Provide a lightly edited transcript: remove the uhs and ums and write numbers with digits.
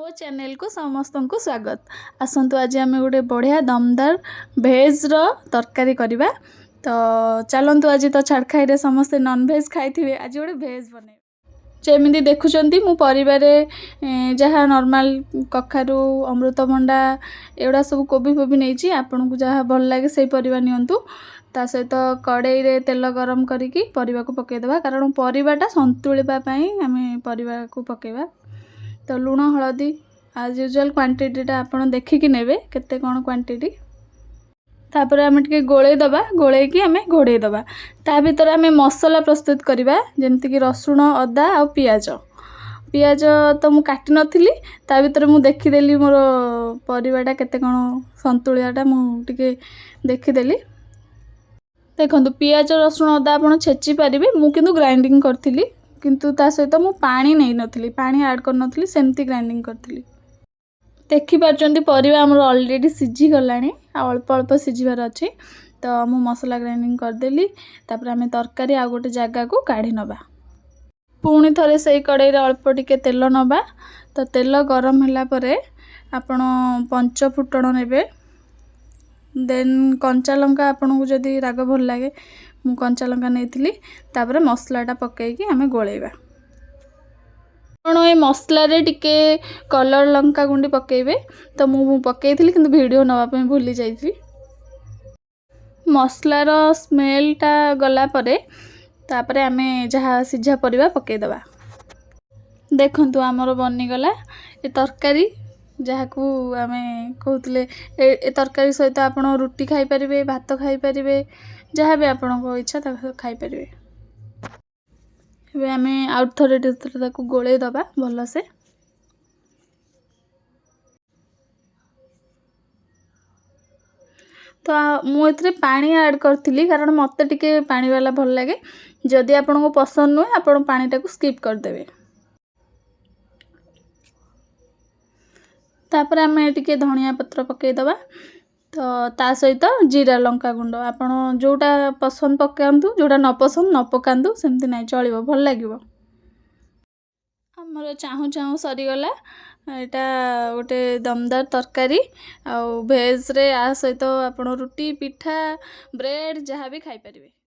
मो चैनल को समस्त को स्वागत। आसतु आज आम गोटे बढ़िया दमदार भेज रो तरकारी करवा। तो चलतु आज तो छाड़ खाई समस्ते नॉन भेज खाई आज गोटे भेज बने जमी देखुं मु परिवार जहाँ नॉर्मल कखारू अमृतभंडा एगुड़ा सब कोबी फोबी नहीं आपन को जहाँ भल लगे से परिवा नियंतु। ता सहित कड़ाई रे तेल गरम करिकी परिवा को पकेदेवा कारण परिवाटा संतुलिबा पई आमे परिवा को पकेबा। तो लुण हलदी आज यूजुअल क्वांटिटीटा आपन देखिकी नेबे केते कोन क्वांटिटी तापर आम टे गोले दबा गोले की आम घोड़े दबा ता भीतर आम मसला प्रस्तुत करवा जमती कि रसुण अदा आ पियाज पियाज तो मु काटी नथिली ता भीतर मु देखीदेली मोर परिवाटा केते कोन संतुलियाटा मु टिके देखीदेली। देखंतु पियाज रसुण अदा आपन छेची पारिबे मु किंतु ग्राइंडिंग करथिली किंतु ता सहित मु पानी नहीं नथिली पानी ऐड कर नथिली सेमती ग्राइंडिंग करथिली। देखि पारचंती परिवा हमर ऑलरेडी सिझी गलानी अल्प अल्प सिझिबार अछि। तो मु मसला ग्राइंडिंग कर देली तापर आमे तरकारी आ गोटे जगह को काढी नबा पुणी थरे सही कड़ाई रे अल्प टिके तेल नबा। तो तेल गरम होला परे आपण पंच फुटण नेबे देन कंचा लंका आपन को जदी राग भल लागे मु कंचा लंका नेथिली तापर मसलाटा पकेकी आमे गोळेबा। ये मसला रे टिके कलर लंका गुंडी पकेबे तो मु पकेइथिली किंतु वीडियो नवा पे भूली जाइथि। मसला रो स्मेल टा गला परे तापर आमे जहा सिझा परिबा पकेइ दबा। देखंतु हमर बनी गला ए तरकारी जहाँ को आमे कहूतले ए तरकारी सहित आपण रुटी खाई परिबे भात खाई परिबे जहाँ भी आपण को इच्छा ता खाई परिबे। एबे आमे आउट थरे ताको गोळे दबा भल से। तो मु एथरे पानी ऐड करथिली कारण मते टिके पानी वाला भल लागे जदी आपण को पसंद नुए आपण पानी टाको स्किप कर देबे। तापर आमे टिके धनिया पत्र पकेइ दबा। तो ता सहित जीरा लंका गुंड आपण जोटा पसंद पकांतु जोटा न पसंद न पकांतु सेमती नाही चलिबो भल लागिबो। हमर चाहू चाहू सरी गला एटा गोटे दमदार तरकारी आ भेज रे आ सहित आपण रुटी पिठा ब्रेड जहाँ भी खाई परिबे।